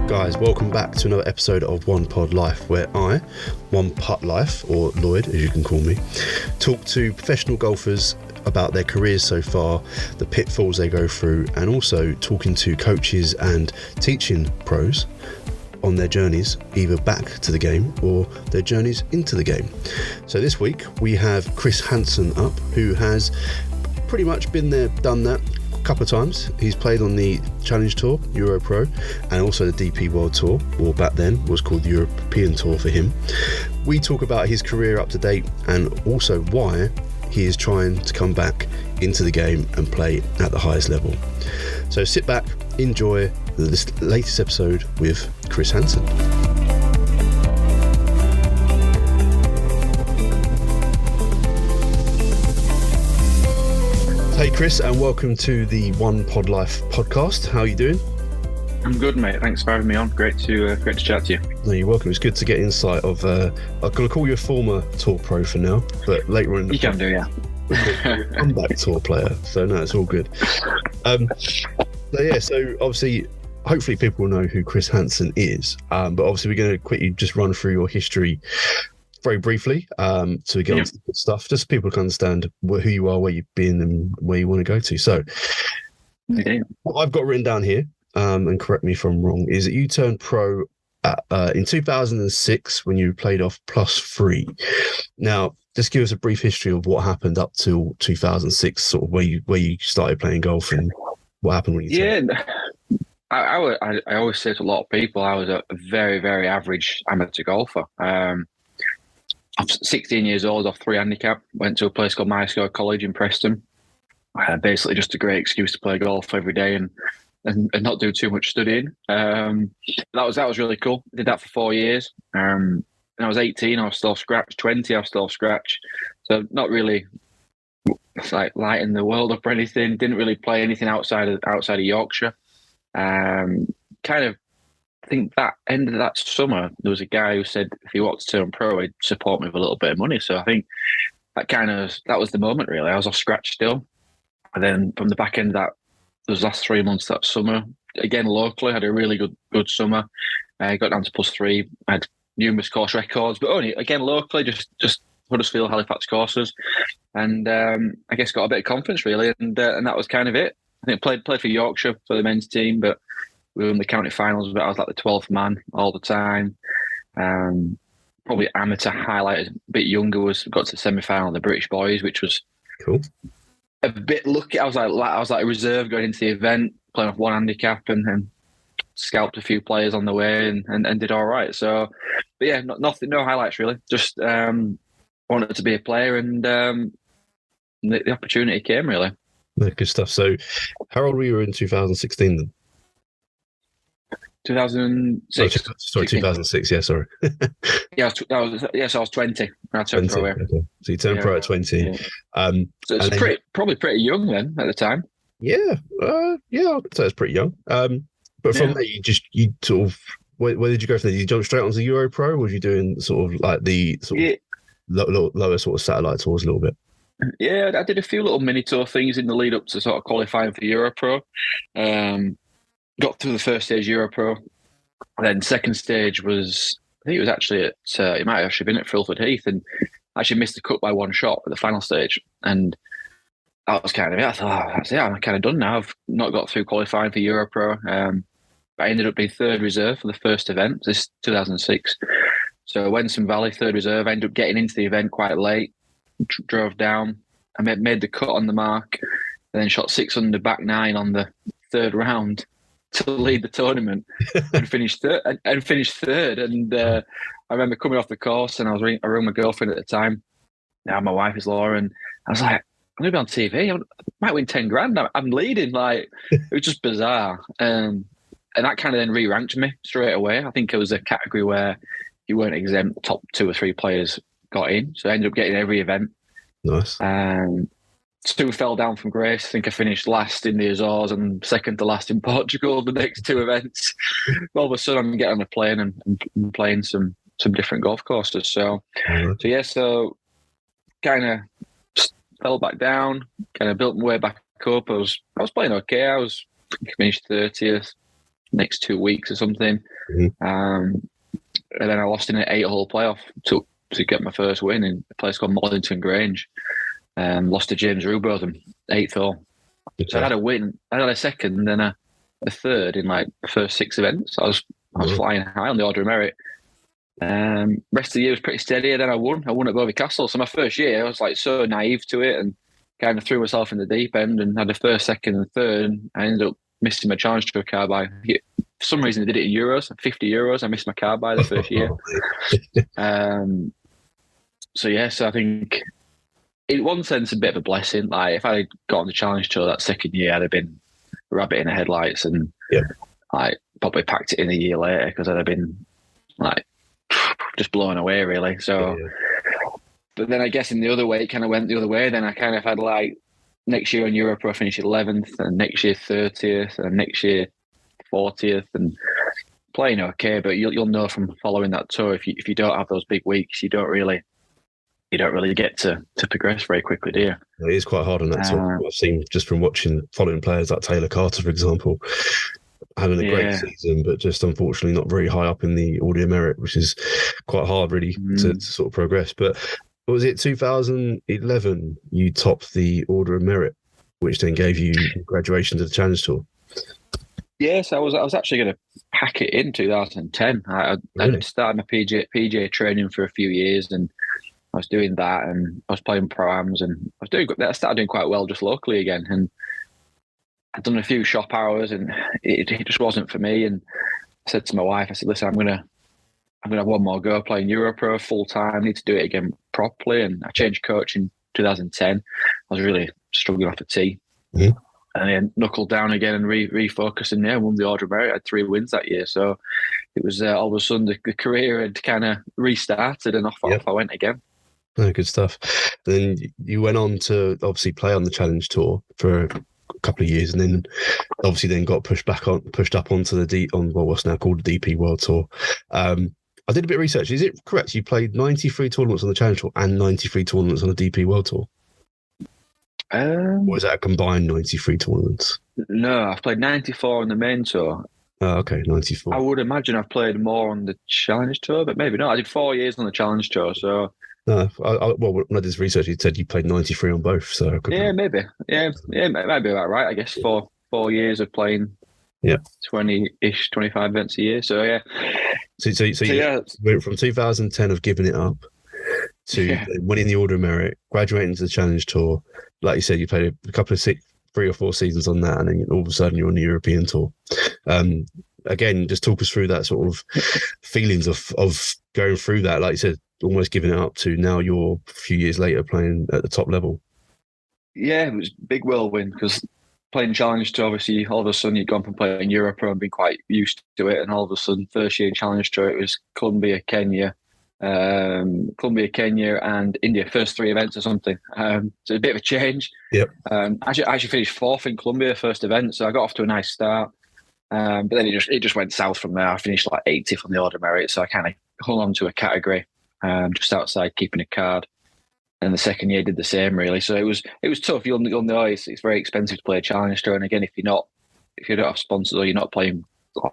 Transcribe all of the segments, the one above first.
Guys, welcome back to another episode of One Pod Life, where I, One Putt Life, or Lloyd as you can call me, talk to professional golfers about their careers so far, the pitfalls they go through, and also talking to coaches and teaching pros on their journeys either back to the game or their journeys into the game. So this week we have Chris Hanson up, who has pretty much been there, done that a couple of times. He's played on the Challenge Tour, Euro Pro, and also the DP World Tour, or back then was called the European Tour for him. We talk about his career up to date and also why he is trying to come back into the game and play at the highest level. So sit back, enjoy this latest episode with Chris Hanson. Hey Chris, and welcome to the One Pod Life podcast. How are you doing? I'm good, mate. Thanks for having me on. Great to chat to you. No, you're welcome. It's good to get insight of. I'm going to call you a former tour pro for now, but later on in the you can do, yeah. Comeback tour player. So no, it's all good. So obviously, hopefully people will know who Chris Hanson is. But obviously, we're going to quickly just run through your history very briefly to get on to the good stuff, just so people can understand who you are, where you've been, and where you want to go to. So, what I've got written down here, and correct me if I'm wrong, is that you turned pro in 2006 when you played off +3. Now, just give us a brief history of what happened up till 2006, sort of where you started playing golf and what happened when you turned. I always say to a lot of people, I was a very, very average amateur golfer. I'm 16 years old, off 3 handicap, went to a place called Myscore College in Preston. Basically just a great excuse to play golf every day and not do too much studying. That was really cool. Did that for 4 years. When I was 18, I was still off scratch. 20, I was still off scratch. So not really like lighting the world up or anything. Didn't really play anything outside of Yorkshire. I think that end of that summer, there was a guy who said if he wanted to turn pro, he'd support me with a little bit of money. So I think that was the moment, really. I was off scratch still. And then from the back end of that, those last 3 months that summer, again, locally, had a really good summer. I got down to +3. I had numerous course records, but only, again, locally, just Huddersfield, Halifax courses. And I guess got a bit of confidence, really. And that was kind of it. I think I played for Yorkshire for the men's team, but we were in the county finals, but I was like the 12th man all the time. Probably amateur highlight, a bit younger, got to the semi-final of the British Boys, which was cool. A bit lucky. I was like a reserve going into the event, playing off 1 handicap, and scalped a few players on the way and did all right. So, but yeah, no highlights really. Just wanted to be a player, and the opportunity came really. Yeah, good stuff. So, how old were you in 2016 then? 2006. Oh, sorry, 2006. Yeah, sorry. I was 20. I turned 20. pro. Okay. So you turned pro at 20. Yeah. So it's probably pretty young then at the time. Yeah, I'd say it's pretty young. But from there, you sort of where did you go from there? Did you jump straight onto Euro Pro, or was you doing sort of like the sort of lower sort of satellite tours a little bit? Yeah, I did a few little mini tour things in the lead up to sort of qualifying for Euro Pro. Got through the first stage Euro Pro. Then second stage was, I think it was actually it might have actually been at Filford Heath, and I actually missed the cut by 1 shot at the final stage. And that was kind of it. I thought, that's it, I'm kind of done now. I've not got through qualifying for Euro Pro. I ended up being 3rd reserve for the first event, this 2006. So Wensum Valley, 3rd reserve. I ended up getting into the event quite late, drove down. I made the cut on the mark, and then shot 6 under back 9 on the 3rd round to lead the tournament and finished third. And I remember coming off the course, and I rang my girlfriend at the time. Now my wife is Laura, and I was like, I'm going to be on TV. I might win 10 grand. I'm leading. Like, it was just bizarre. And that kind of then re-ranked me straight away. I think it was a category where you weren't exempt. Top 2 or 3 players got in. So I ended up getting every event. Nice. 2 fell down from grace. I think I finished last in the Azores and second to last in Portugal the next 2 events. All of a sudden, I'm getting on a plane and playing some different golf courses. So kind of fell back down, kind of built my way back up. I was playing okay. I finished 30th. next 2 weeks or something. Mm-hmm. And then I lost in an 8-hole playoff to get my first win in a place called Mornington Grange. Lost to James Rubothan, 8th hole. Okay. So I had a win. I had a second, then a third in like the first 6 events. I was flying high on the order of merit. Rest of the year was pretty steady, and then I won at Bovey Castle. So my first year, I was like so naive to it and kind of threw myself in the deep end and had a first, second, and third. I ended up missing my challenge tour car by, for some reason, I did it in euros, 50 euros. I missed my car by the first year. So I think in one sense, a bit of a blessing. Like if I had got on the challenge tour that second year, I'd have been rabbit in the headlights and like probably packed it in a year later because I'd have been like just blown away really. So, but then I guess in the other way, it kind of went the other way. Then I kind of had like next year on Europro, I finished 11th, and next year 30th, and next year 40th, and playing okay. But you'll know from following that tour if you don't have those big weeks, you don't really get to progress very quickly, do you? It is quite hard on that tour. I've seen just from following players like Taylor Carter, for example, having a great season, but just unfortunately not very high up in the order of merit, which is quite hard really to sort of progress. But was it 2011 you topped the order of merit, which then gave you graduation to the Challenge Tour? Yes, I was actually going to pack it in 2010. I started my PJ training for a few years, and I was doing that, and I was playing pro-ams, and I started doing quite well just locally again. And I'd done a few shop hours, and it just wasn't for me. And I said to my wife, I said, "Listen, I'm gonna have one more go playing Europro full time. I need to do it again properly." And I changed coach in 2010. I was really struggling off the tee, and then knuckled down again and refocused, and won the order of merit. I had 3 wins that year, so it was all of a sudden the career had kind of restarted, and off I went again. Oh, good stuff. Then you went on to obviously play on the Challenge Tour for a couple of years, and then obviously got pushed up onto the what's now called the DP World Tour. I did a bit of research. Is it correct you played 93 tournaments on the Challenge Tour and 93 tournaments on the DP World Tour? Or is that a combined 93 tournaments? No, I've played 94 on the main tour. Oh, okay, 94. I would imagine I've played more on the Challenge Tour, but maybe not. I did 4 years on the Challenge Tour, so... No, well, when I did this research, you said you played 93 on both, so... maybe. Yeah, it might be about right, I guess. 4 years of playing 20-ish, 25 events a year, so yeah. So you went from 2010 of giving it up to winning the Order of Merit, graduating to the Challenge Tour. Like you said, you played a couple of 3 or 4 seasons on that, and then all of a sudden you're on the European Tour. Again, just talk us through that sort of feelings of going through that. Like you said, almost giving it up to now you're a few years later playing at the top level. Yeah, it was a big whirlwind because playing Challenge Tour, obviously, all of a sudden you'd gone from playing Europro and been quite used to it, and all of a sudden, first year in Challenge Tour, it was Colombia, Kenya, and India, first 3 events or something. So a bit of a change. Yep. I actually finished 4th in Colombia, first event, so I got off to a nice start. But then it just went south from there. I finished like 80th on the order of merit, so I kind of hung on to a category just outside, keeping a card. And the second year did the same, really. So it was tough. You'll know it's very expensive to play a Challenge Tour, and again, if you don't have sponsors or you're not playing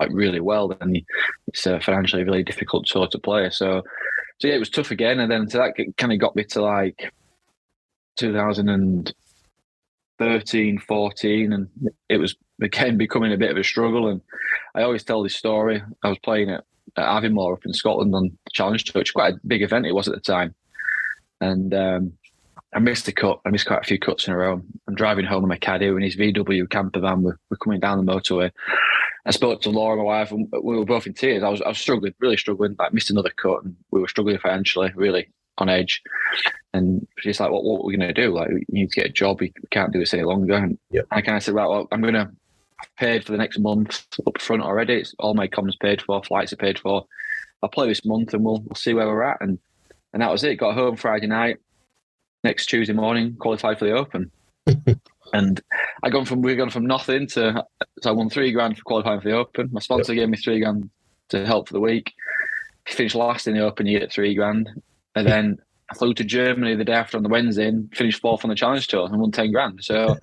like really well, then it's a financially really difficult tour to play. So yeah, it was tough again, and then that kind of got me to like 2013, 14, and it was again becoming a bit of a struggle. And I always tell this story. I was playing at Aviemore up in Scotland on the Challenge Tour, which was quite a big event it was at the time. And I missed the cut. I missed quite a few cuts in a row. I'm driving home in my caddy in his VW camper van. We're coming down the motorway. I spoke to Laura, my wife, and we were both in tears. I was struggling, really struggling. Like missed another cut, and we were struggling financially, really on edge. And she's like, "What are we going to do? Like, you need to get a job. We can't do this any longer." And I kind of said, "Right, well, I'm going to paid for the next month up front already. It's all my comms paid for, flights are paid for. I'll play this month, and we'll see where we're at." And that was it. Got home Friday night. Next Tuesday morning, qualified for the Open. And we've gone from nothing to, so I won $3,000 for qualifying for the Open. My sponsor gave me $3,000 to help for the week. Finished last in the Open, you get $3,000. And then I flew to Germany the day after on the Wednesday and finished 4th on the Challenge Tour and won $10,000. So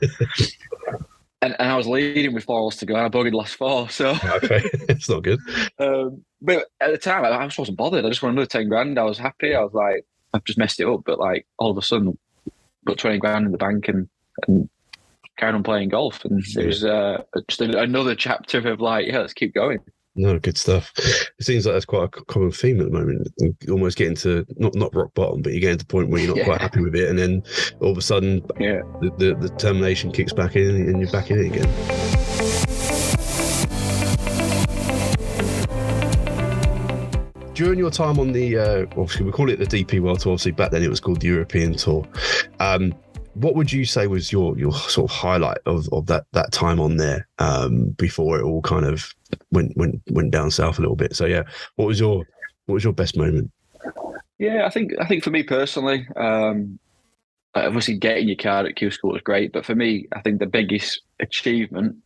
and I was leading with 4 holes to go, and I bogeyed the last 4. So, Okay, it's not good. But at the time, I just wasn't bothered. I just wanted another 10 grand. I was happy. I was like, I've just messed it up, but like all of a sudden, put 20 grand in the bank and carried on playing golf, and it was just another chapter of like, yeah, let's keep going. No, good stuff. It seems like that's quite a common theme at the moment. You're almost getting to not rock bottom, but you're getting to the point where you're not quite happy with it, and then all of a sudden, the determination kicks back in, and you're back in it again. During your time on the, obviously we call it the DP World Tour. Obviously back then it was called the European Tour. What would you say was your sort of highlight of that time on there before it all kind of went down south a little bit? So yeah, what was your best moment? Yeah, I think for me personally, obviously getting your card at Q School was great, but for me, I think the biggest achievement,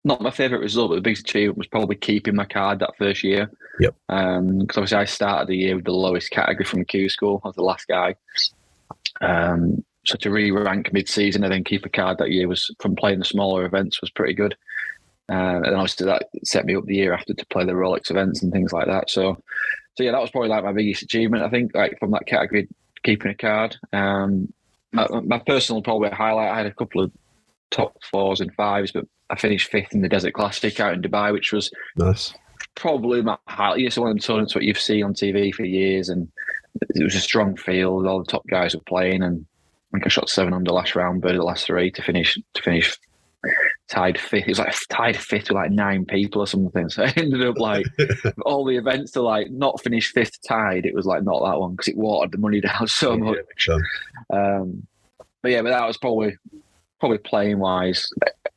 not my favourite result, but the biggest achievement was probably keeping my card that first year. Yep. Because obviously I started the year with the lowest category from Q School. I was the last guy. So to re-rank mid-season and then keep a card that year was, from playing the smaller events, was pretty good. And obviously that set me up the year after to play the Rolex events and things like that. So yeah, that was probably like my biggest achievement. I think like from that category, keeping a card. My personal probably highlight, I had a couple of top 4s and 5s, but I finished 5th in the Desert Classic out in Dubai, which was nice. Probably my highlight. It's one of them tournaments what you've seen on TV for years, and it was a strong field. All the top guys were playing, and I think I shot 7 under last round, birdie the last 3 to finish tied 5th. It was like tied 5th with like 9 people or something. So I ended up like all the events to like not finish 5th tied. It was like not that one because it watered the money down so much. Sure. But that was probably playing wise,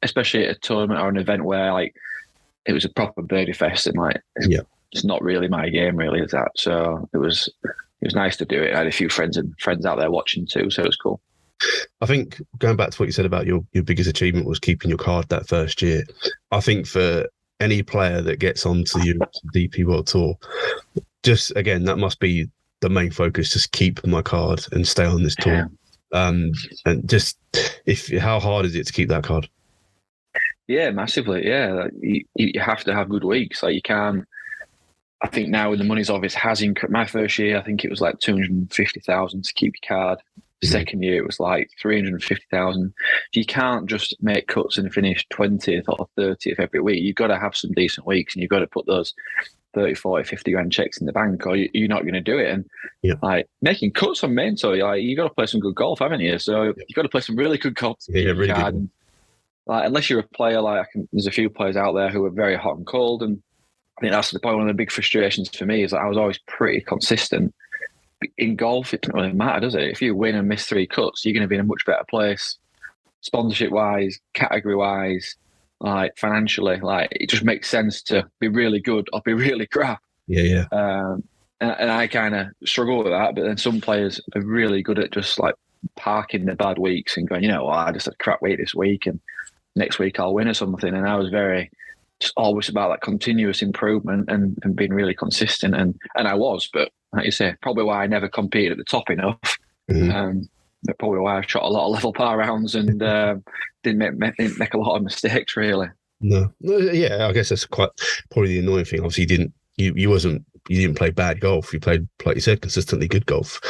especially at a tournament or an event where like it was a proper birdie fest, and like it's not really my game, really, is that? So it was nice to do it. I had a few friends out there watching too, so it was cool. I think going back to what you said about your biggest achievement was keeping your card that first year. I think for any player that gets onto the DP World Tour, just again, that must be the main focus. Just keep my card and stay on this tour. And just how hard is it to keep that card? Yeah, massively. Yeah, you have to have good weeks. Like you can't. I think now when the money's off, it has increased. My first year, I think it was like 250,000 to keep your card. Second year, it was like 350,000. You can't just make cuts and finish 20th or 30th every week. You've got to have some decent weeks, and you've got to put those 30, 40, 50 grand checks in the bank, or you're not going to do it. And like making cuts on main tour, like you got to play some good golf, haven't you? So you've got to play some really good golf. Yeah, really good. And, like unless you're a player, there's a few players out there who are very hot and cold, and I think that's the point. One of the big frustrations for me is that I was always pretty consistent. In golf, it doesn't really matter, does it? If you win and miss 3 cuts, you're going to be in a much better place, sponsorship-wise, category-wise, like financially. Like it just makes sense to be really good or be really crap. Yeah. And I kind of struggle with that. But then some players are really good at just like parking the bad weeks and going, I just had a crap week this week, and next week I'll win or something. And I was very just always about that continuous improvement and being really consistent. And I was, but like you say, probably why I never competed at the top enough. Mm-hmm. But probably why I shot a lot of level par rounds and didn't make a lot of mistakes, really. No, yeah, I guess that's quite probably the annoying thing. Obviously, you didn't play bad golf. You played, like you said, consistently good golf.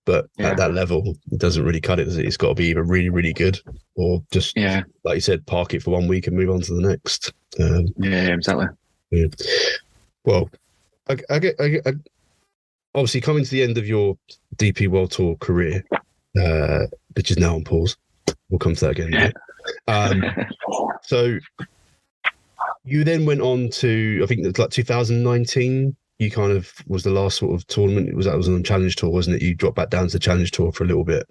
But at that level, it doesn't really cut it, does it? It's got to be either really, really good or just, like you said, park it for 1 week and move on to the next. Exactly. Yeah. Well, I get obviously coming to the end of your DP World Tour career, which is now on pause. We'll come to that again. So you then went on to, I think it's like 2019. You kind of was the last sort of tournament. That was on Challenge Tour, wasn't it? You dropped back down to the Challenge Tour for a little bit.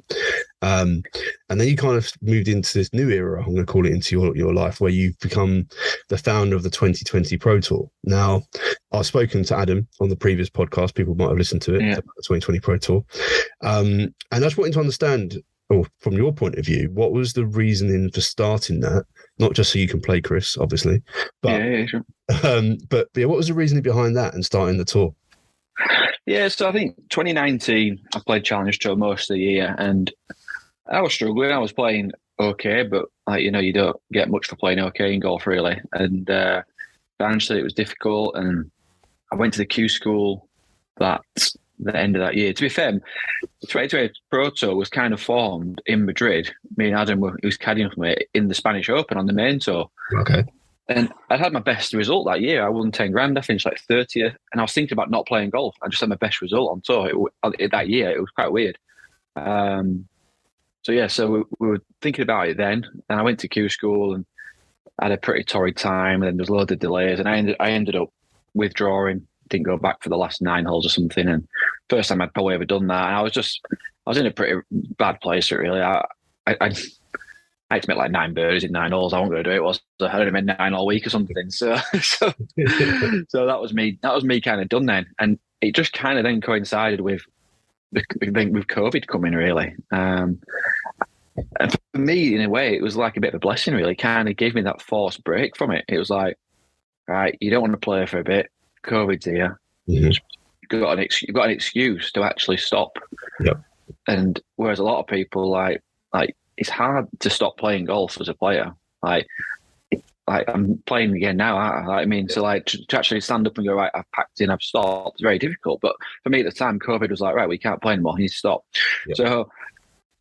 And then you kind of moved into this new era, I'm going to call it, into your life, where you've become the founder of the 2020 Pro Tour. Now, I've spoken to Adam on the previous podcast. People might have listened to it, about the 2020 Pro Tour. And I just wanted to understand, from your point of view, what was the reasoning for starting that? Not just so you can play, Chris, obviously, but sure. But what was the reasoning behind that and starting the tour? Yeah, so I think 2019, I played Challenge Tour most of the year, and I was struggling. I was playing okay, but like you don't get much for playing okay in golf really, and financially it was difficult. And I went to the Q school that the end of that year. To be fair, the 2020 Pro Tour was kind of formed in Madrid. Me and Adam he was caddying for me in the Spanish Open on the main tour. Okay. And I had my best result that year. I won 10 grand. I finished like 30th. And I was thinking about not playing golf. I just had my best result on tour that year. It was quite weird. So we were thinking about it then. And I went to Q school and I had a pretty torrid time. And then there was loads of delays. And I ended up withdrawing. Didn't go back for the last 9 holes or something. And first time I'd probably ever done that. And I was in a pretty bad place, really. I had to make like 9 birdies in 9 holes. I wasn't going to do it. I had made 9 all week or something. So that was me. That was me kind of done then. And it just kind of then coincided with COVID coming, really. And for me, in a way, it was like a bit of a blessing, really. It kind of gave me that forced break from it. It was like, right, you don't want to play for a bit. COVID's here. Mm-hmm. You've got an excuse to actually stop. Yep. And whereas a lot of people like it's hard to stop playing golf as a player. Like I'm playing again now. I mean, so like to actually stand up and go, right, I've packed in, I've stopped. It's very difficult. But for me at the time, COVID was like, right, we can't play anymore. You need to stop. Yep. So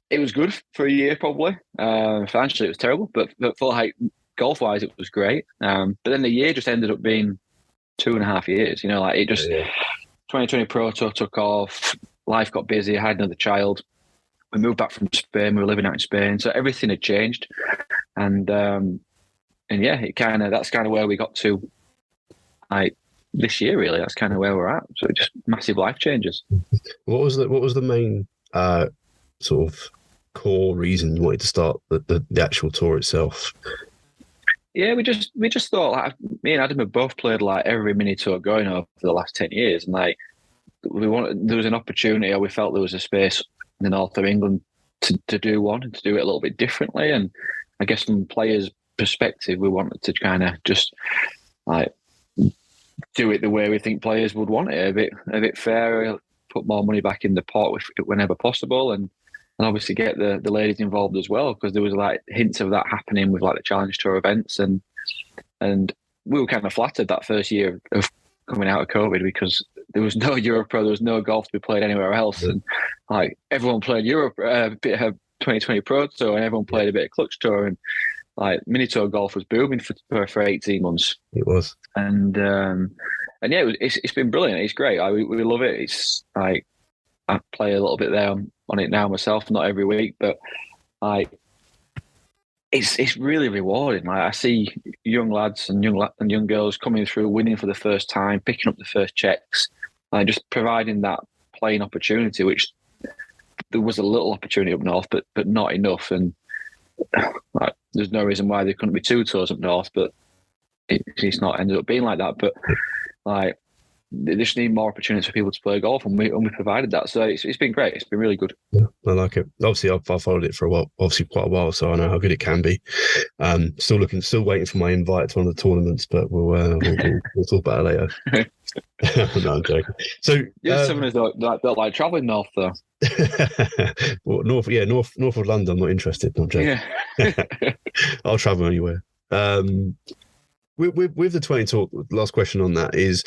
it was good for a year, probably. Financially, it was terrible, but for like golf wise, it was great. But then the year just ended up being 2.5 years. Like it just 2020 Pro Tour took off. Life got busy. I had another child. We moved back from Spain. We were living out in Spain, so everything had changed. And yeah, that's kind of where we got to. This year, really, that's kind of where we're at. So just massive life changes. What was the main sort of core reason you wanted to start the actual tour itself? Yeah, we just thought, like, me and Adam have both played like every mini tour going over for the last 10 years, and like there was an opportunity, or we felt there was a space in the north of England to do one and to do it a little bit differently. And I guess from players' perspective, we wanted to kind of just like do it the way we think players would want it, a bit fairer, put more money back in the pot whenever possible, and obviously get the ladies involved as well, because there was like hints of that happening with like the Challenge Tour events, and we were kind of flattered that first year of coming out of COVID, because there was no Europro, there was no golf to be played anywhere else, and like everyone played Europe, a bit of 2020 Pro Tour, and everyone played a bit of Clutch Tour, and like mini tour golf was booming for 18 months. It was, and yeah, it's been brilliant. It's great. We love it. It's like I play a little bit there on it now myself, not every week, but like it's really rewarding. Like I see young lads and young girls coming through, winning for the first time, picking up the first checks, like just providing that playing opportunity, which there was a little opportunity up north, but not enough. And like, there's no reason why there couldn't be 2 tours up north, but it's not ended up being like that. But like, they just need more opportunities for people to play golf, and we provided that. So it's been great. It's been really good. Yeah, I like it. Obviously, I've followed it for a while, obviously quite a while, so I know how good it can be. Still waiting for my invite to one of the tournaments, but we'll talk about it later. No, I'm joking. So someone who's don't like traveling north, though. Well, north of London. I'm not interested. No, I'm joking. Yeah. I'll travel anywhere. With the 20 tour, last question on that is,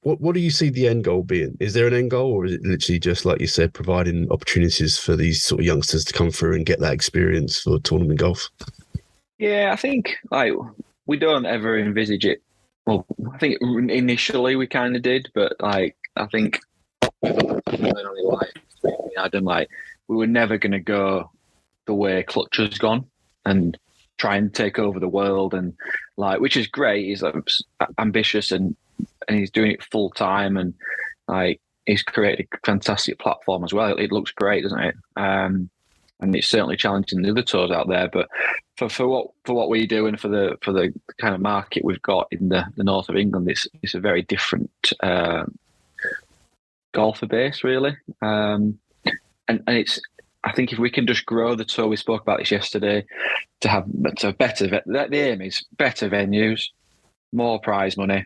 what do you see the end goal being? Is there an end goal, or is it literally just, like you said, providing opportunities for these sort of youngsters to come through and get that experience for tournament golf? Yeah, I think like we don't ever envisage it. Well, I think initially we kind of did, but like I think Adam, like we were never going to go the way Clutch has gone and try and take over the world, and like, which is great. He's like, ambitious and he's doing it full time, and like he's created a fantastic platform as well. It looks great, doesn't it? And it's certainly challenging the other tours out there. But for what we do, and for the kind of market we've got in the north of England, it's a very different golfer base, really. And it's, I think if we can just grow the tour, we spoke about this yesterday, to have better, the aim is better venues, more prize money,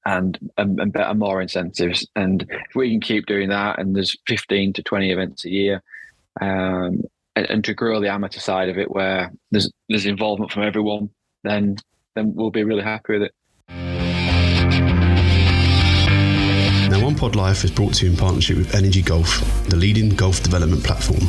and better, more incentives. And if we can keep doing that, and there's 15 to 20 events a year, and to grow the amateur side of it, where there's involvement from everyone, then we'll be really happy with it. Now, One Pod Life is brought to you in partnership with Energy Golf, the leading golf development platform.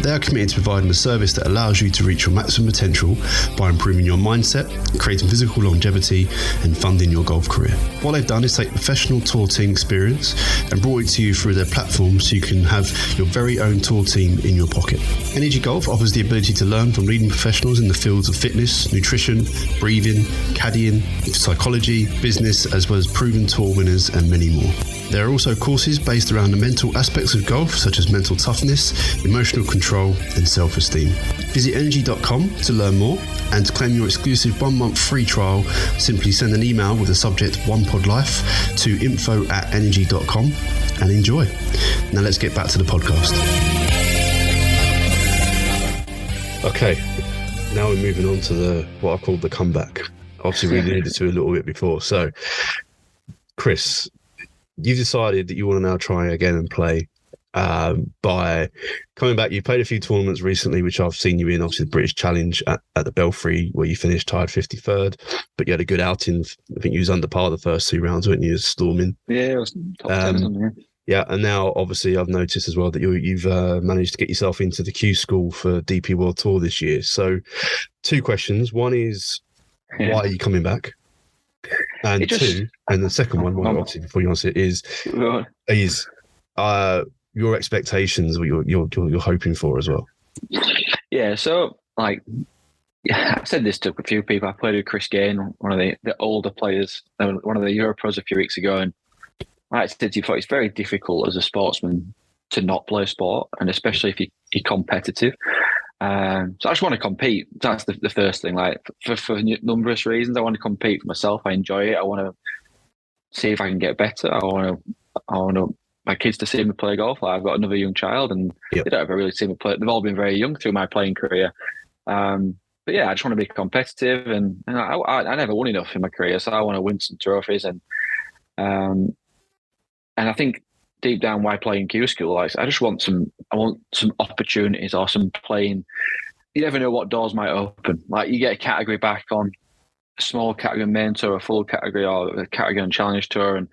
They are committed to providing a service that allows you to reach your maximum potential by improving your mindset, creating physical longevity, and funding your golf career. What they've done is take professional tour team experience and brought it to you through their platform so you can have your very own tour team in your pocket. Energy Golf offers the ability to learn from leading professionals in the fields of fitness, nutrition, breathing, caddying, psychology, business, as well as proven tour winners and many more. There are also courses based around the mental aspects of golf, such as mental toughness, emotional control, and self-esteem. Visit energy.com to learn more, and to claim your exclusive 1-month free trial, simply send an email with the subject OnePodLife to info@energy.com and enjoy. Now let's get back to the podcast. Okay, now we're moving on to what I called the comeback. Obviously, we alluded to a little bit before. So, Chris, you've decided that you want to now try again and play by coming back. You played a few tournaments recently, which I've seen you in, obviously the British Challenge at the Belfry, where you finished tied 53rd, but you had a good outing. I think you was under par the first 2 rounds, weren't you? You was storming. Yeah, it was top 10 or something. Yeah, and now obviously I've noticed as well that you've managed to get yourself into the Q School for DP World Tour this year. So 2 questions. One is, why are you coming back? And 2, and the second one, obviously before you answer it, is your expectations, what you're hoping for as well. Yeah, so I said this to a few people. I played with Chris Gain, one of the older players, one of the Europros a few weeks ago, and I said to you, it's very difficult as a sportsman to not play sport, and especially if you're competitive. So I just want to compete. That's the first thing. Like for numerous reasons, I want to compete for myself. I enjoy it. I want to see if I can get better. I want my kids to see me play golf. Like, I've got another young child, and they don't ever really see me play. They've all been very young through my playing career. But yeah, I just want to be competitive, and I never won enough in my career, so I want to win some trophies. And I think deep down, why playing Q School? Like, I want some opportunities or some playing. You never know what doors might open. Like, you get a category back on a small category main tour, a full category, or a category on Challenge Tour, and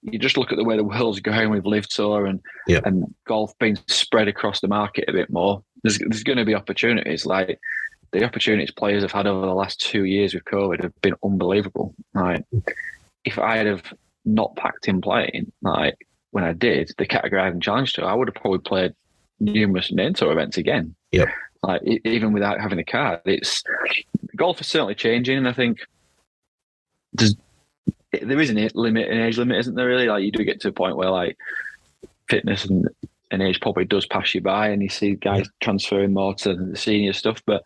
you just look at the way the world's going with Live Tour and golf being spread across the market a bit more. There's going to be opportunities. Like, the opportunities players have had over the last 2 years with COVID have been unbelievable. Like, if I had have not packed in playing, like when I did the category I had in Challenge Tour, I would have probably played numerous main tour events again. Yep. Like, even without having a card, golf is certainly changing, and I think there is an age limit, isn't there? Really, like, you do get to a point where like fitness and age probably does pass you by, and you see guys transferring more to the senior stuff. But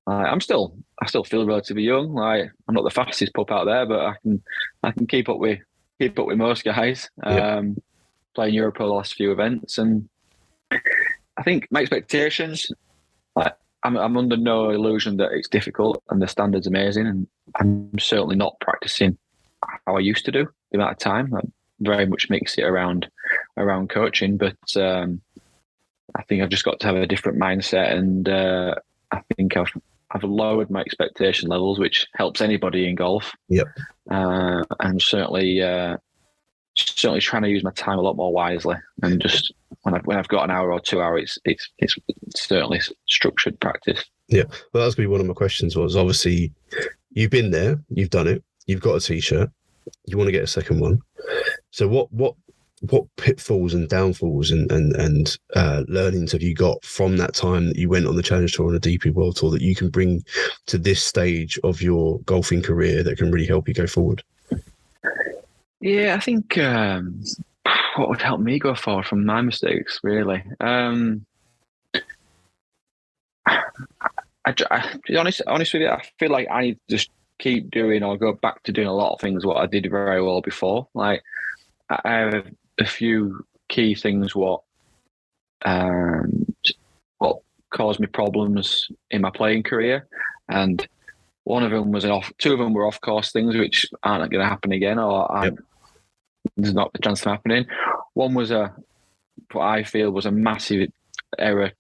I still feel relatively young. Like, I'm not the fastest pup out there, but I can keep up with most guys. Playing Europro the last few events, and I think my expectations, like, I'm under no illusion that it's difficult and the standard's amazing, and I'm certainly not practicing how I used to do the amount of time. I very much mix it around coaching, but I think I've just got to have a different mindset, and I think I've lowered my expectation levels, which helps anybody in golf. Yep. And certainly trying to use my time a lot more wisely, and just when I've got an hour or 2 hours, it's certainly structured practice. Yeah, well, that's gonna be one of my questions. Was obviously you've been there, you've done it, you've got a t-shirt, you want to get a second one. So what pitfalls and downfalls and learnings have you got from that time that you went on the Challenge Tour and the DP World Tour that you can bring to this stage of your golfing career that can really help you go forward? Yeah, I think what would help me go forward from my mistakes, really. To be honest with you, I feel like I need to just keep doing or go back to doing a lot of things what I did very well before. Like, I have a few key things what caused me problems in my playing career, and one of them was two of them were off-course things which aren't going to happen again, or there's not a chance of happening. One was what I feel was a massive error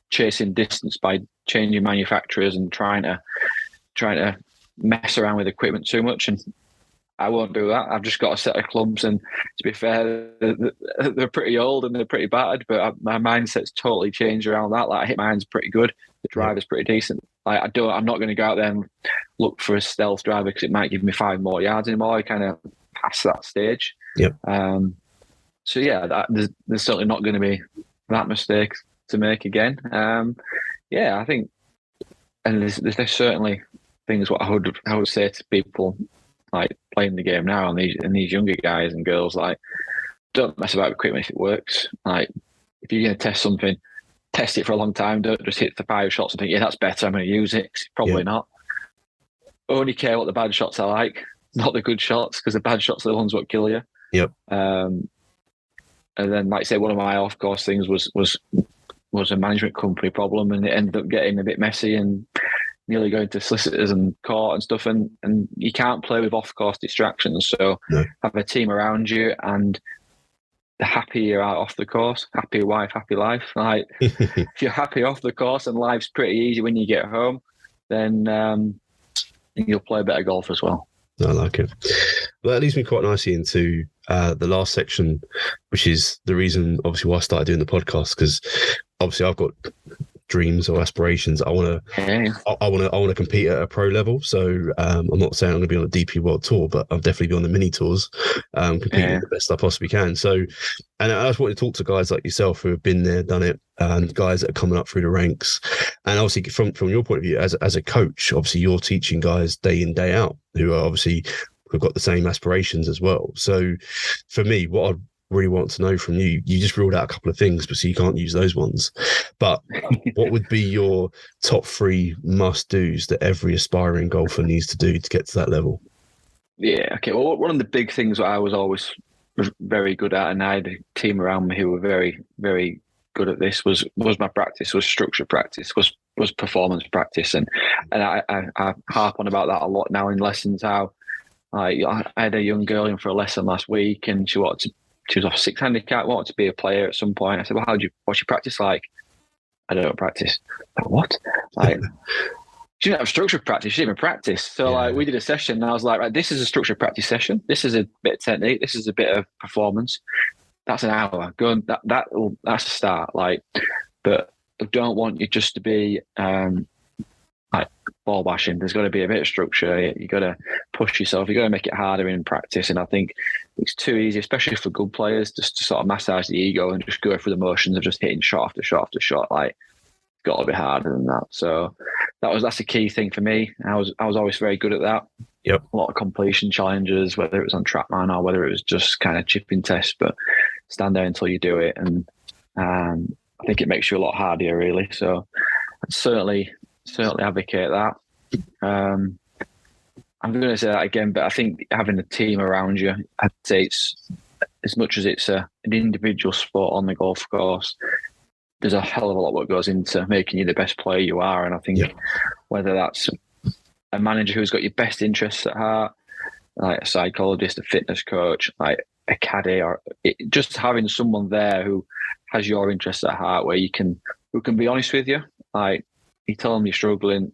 chasing distance by changing manufacturers and trying to mess around with equipment too much. And I won't do that. I've just got a set of clubs, and to be fair, they're pretty old and they're pretty battered. But my mindset's totally changed around that. Like, I hit my hands pretty good. The driver's pretty decent. Like, I'm not going to go out there and look for a stealth driver because it might give me 5 more yards anymore. I kind of past that stage. Yep. So yeah, there's certainly not going to be that mistake to make again. Yeah, I think, and there's certainly things what I would say to people like playing the game now, and these younger guys and girls, like, don't mess about with equipment if it works. Like, if you're going to test something, test it for a long time. Don't just hit the 5 shots and think, yeah, that's better, I'm going to use it. 'Cause probably not. Only care what the bad shots are like, not the good shots, because the bad shots are the ones that kill you. Yep. And then, like I say, one of my off-course things was a management company problem, and it ended up getting a bit messy and nearly going to solicitors and court and stuff. And you can't play with off-course distractions. So have a team around you, and the happier you are off the course, happy wife, happy life. Like, if you're happy off the course and life's pretty easy when you get home, then you'll play better golf as well. I like it. Well, that leads me quite nicely into the last section, which is the reason, obviously, why I started doing the podcast. Because obviously, I've got dreams or aspirations. I want to compete at a pro level. So I'm not saying I'm going to be on a DP World Tour, but I'll definitely be on the mini tours, competing the best I possibly can. So, and I just want to talk to guys like yourself who have been there, done it, and guys that are coming up through the ranks. And obviously, from your point of view, as a coach, obviously you're teaching guys day in, day out who are obviously who've got the same aspirations as well. So, for me, what I really want to know from you just ruled out a couple of things, but so you can't use those ones. But what would be your top 3 must-dos that every aspiring golfer needs to do to get to that level? Yeah, okay. Well, one of the big things that I was always very good at, and I had a team around me who were very, very good at this, was my practice, was structured practice, was performance practice. And I harp on about that a lot now in lessons. How I had a young girl in for a lesson last week, and she was off 6 handicap, wanted to be a player at some point. I said, well, what's your practice like? I don't practice. Like, what? Like, she didn't have structured practice. She didn't even practice. So we did a session, and I was like, right, this is a structured practice session. This is a bit of technique. This is a bit of performance. That's an hour. Go on, that's a start. Like, but I don't want you just to be like ball bashing. There's got to be a bit of structure. You got to push yourself. You got to make it harder in practice. And I think it's too easy, especially for good players, just to sort of massage the ego and just go through the motions of just hitting shot after shot after shot. Like, it's got to be harder than that. So that's a key thing for me. I was always very good at that. Yep. A lot of completion challenges, whether it was on TrackMan or whether it was just kind of chipping tests, but stand there until you do it. And I think it makes you a lot harder, really. So I'd certainly advocate that. I'm going to say that again, but I think having a team around you, I'd say it's, as much as it's an individual sport on the golf course, there's a hell of a lot what goes into making you the best player you are. And I think whether that's a manager who's got your best interests at heart, like a psychologist, a fitness coach, like a caddy, or just having someone there who has your interests at heart, who can be honest with you. Like, you tell them you're struggling,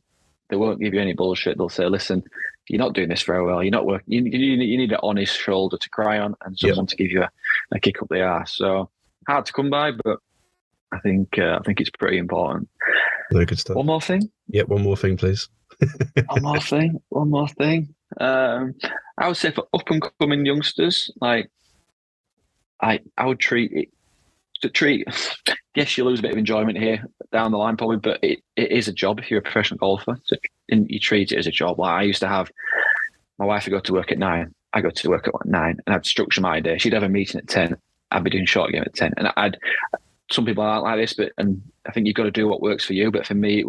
they won't give you any bullshit. They'll say, listen, you're not doing this very well. You're not working. You need an honest shoulder to cry on and someone to give you a kick up the arse. So hard to come by, but I think it's pretty important. Very good stuff. One more thing. Yeah, one more thing, please. One more thing. I would say for up and coming youngsters, like I would treat it. Yes, you lose a bit of enjoyment here down the line, probably, but it is a job if you're a professional golfer. So, and you treat it as a job. Like, I used to have my wife would go to work at 9. I go to work at 9, and I'd structure my day. She'd have a meeting at 10. I'd be doing short game at 10, and some people aren't like this, and I think you've got to do what works for you. But for me,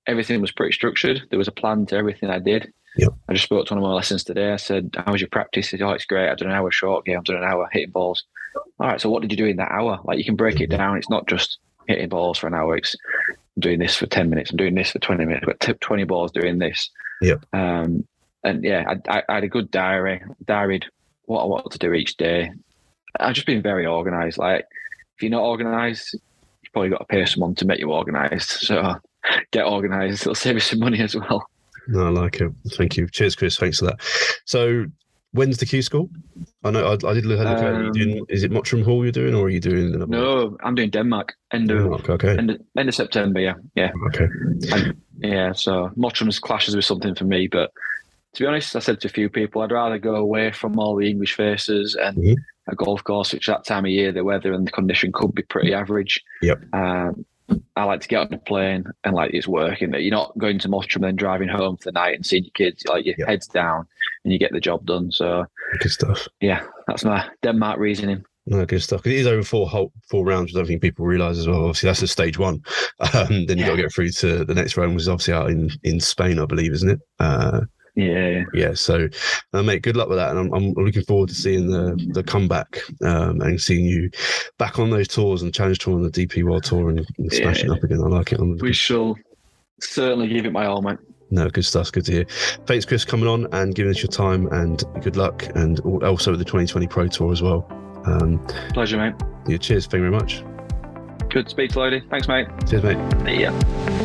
everything was pretty structured. There was a plan to everything I did. Yep. I just spoke to one of my lessons today. I said, how was your practice? He said, oh, it's great. I've done an hour short game. I've done an hour hitting balls. All right, so what did you do in that hour? Like, you can break it down. It's not just hitting balls for an hour. It's I'm doing this for 10 minutes. I'm doing this for 20 minutes. I've got 20 balls doing this. Yep. And yeah, I had a good diaried what I wanted to do each day. I've just been very organised. Like, if you're not organised, you you've probably got to pay someone to make you organised. So get organised. It'll save you some money as well. No, I like it. Thank you. Cheers, Chris. Thanks for that. So, when's the Q school? I know I did look at it. Is it Mottram Hall you're doing, or are you doing another one? No, I'm doing Denmark. End of September. Yeah. Okay. So Mottram's clashes with something for me, but to be honest, I said to a few people, I'd rather go away from all the English faces and a golf course, which that time of year, the weather and the condition could be pretty average. Yep. I like to get on a plane and like it's working. You're not going to Mottram and then driving home for the night and seeing your kids. Like your head's down and you get the job done. So good stuff. Yeah, that's my Denmark reasoning. No, good stuff. It is over four rounds, which I don't think people realise as well. Obviously, that's the stage one. Then you've got to get through to the next round, which is obviously out in Spain, I believe, isn't it? Yeah. So, mate, good luck with that, and I'm looking forward to seeing the comeback and seeing you back on those tours and Challenge Tour and the DP World Tour and smashing up again. I like it. We shall certainly give it my all, mate. No, good stuff. Good to hear. Thanks, Chris, coming on and giving us your time, and good luck, and also with the 2020 Pro Tour as well. Pleasure, mate. Yeah, cheers. Thank you very much. Good to speak to you, lady. Thanks, mate. Cheers, mate. See ya.